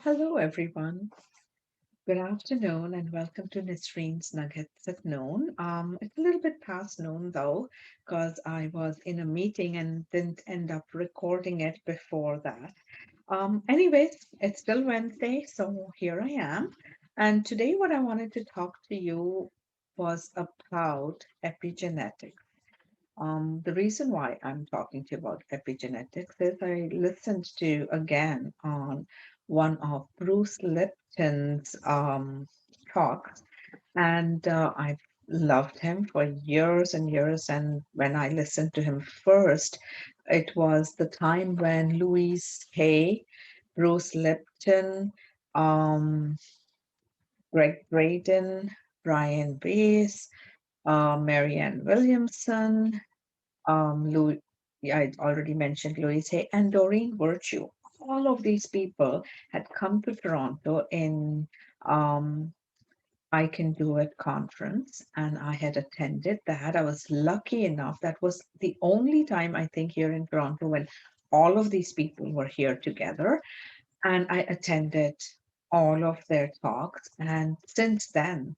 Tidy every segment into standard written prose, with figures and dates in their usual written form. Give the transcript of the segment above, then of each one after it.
Hello, everyone. Good afternoon, and welcome to Nisreen's Nuggets at Noon. It's a little bit past noon, though, because I was in a meeting and didn't end up recording it before that. Anyways, it's still Wednesday, so here I am. And today, what I wanted to talk to you was about epigenetics. The reason why I'm talking to you about epigenetics is I listened to again on one of Bruce Lipton's talks, and I've loved him for years and years. And when I listened to him first, it was the time when Louise Hay, Bruce Lipton, um, Greg Braden, Brian Weiss, Marianne Williamson, Louis, yeah, I already mentioned Louis Hay and Doreen Virtue. All of these people had come to Toronto in um, I Can Do It conference, and I had attended that. I was lucky enough. That was the only time I think here in Toronto when all of these people were here together, and I attended all of their talks. And since then,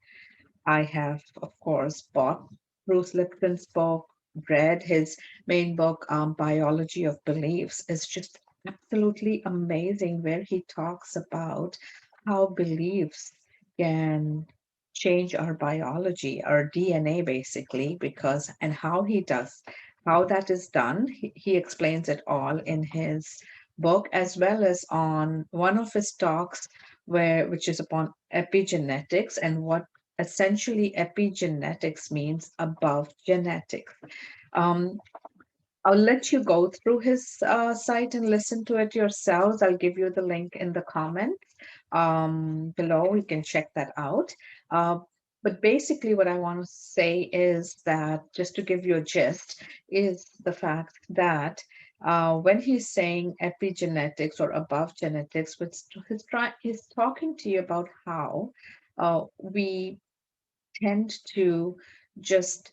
I have, of course, bought Bruce Lipton's book, read his main book, Biology of Beliefs. It's just absolutely amazing where he talks about how beliefs can change our biology, our DNA, basically, because, and how he does, how that is done. He explains it all in his book, as well as on one of his talks which is upon epigenetics and what essentially epigenetics means above genetics. Um, I'll let you go through his site and listen to it yourselves. I'll give you the link in the comments below. You can check that out. Uh, but basically, what I want to say is that, just to give you a gist, is the fact that when he's saying epigenetics or above genetics, he's talking to you about how we tend to just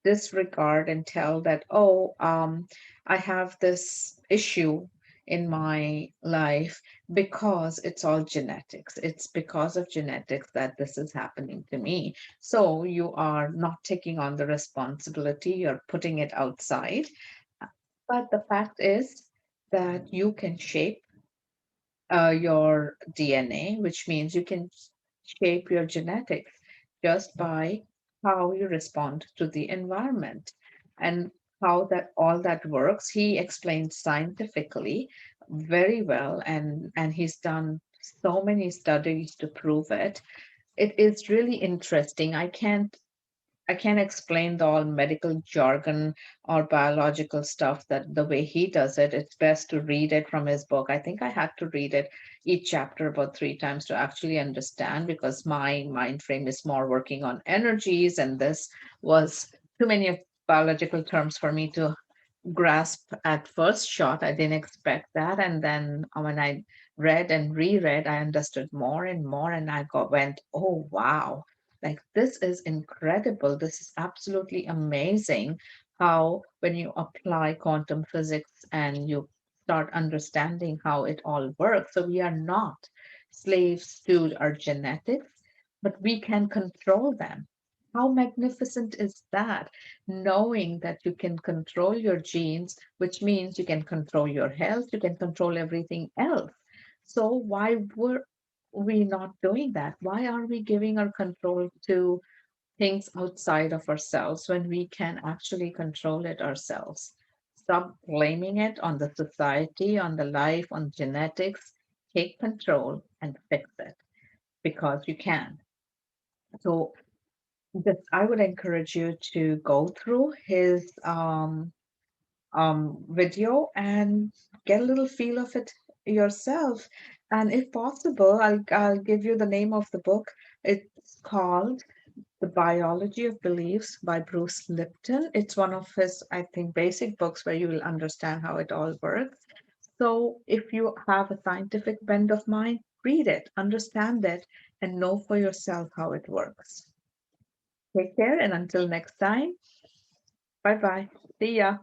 disregard and tell that, oh, I have this issue in my life because it's all genetics. It's because of genetics that this is happening to me. So you are not taking on the responsibility, you're putting it outside. But the fact is that you can shape your DNA, which means you can shape your genetics just by how you respond to the environment and how that all that works. He explains scientifically very well, and he's done so many studies to prove it. It is really interesting. I can't explain the all medical jargon or biological stuff that the way he does it. It's best to read it from his book. I think I had to read it each chapter about 3 times to actually understand, because my mind frame is more working on energies, and this was too many of biological terms for me to grasp at first shot. I didn't expect that. And then when I read and reread, I understood more and more. And went, oh, wow, like this is incredible. This is absolutely amazing how, when you apply quantum physics and you start understanding how it all works. So we are not slaves to our genetics, but we can control them. How magnificent is that? Knowing that you can control your genes, which means you can control your health, you can control everything else. So, why were we not doing that? Why are we giving our control to things outside of ourselves when we can actually control it ourselves? Stop blaming it on the society, on the life, on genetics. Take control and fix it, because you can. So, I would encourage you to go through his video and get a little feel of it yourself. And if possible, I'll give you the name of the book. It's called The Biology of Beliefs by Bruce Lipton. It's one of his, I think, basic books where you will understand how it all works. So if you have a scientific bent of mind, read it, understand it, and know for yourself how it works. Take care, and until next time, bye bye. See ya.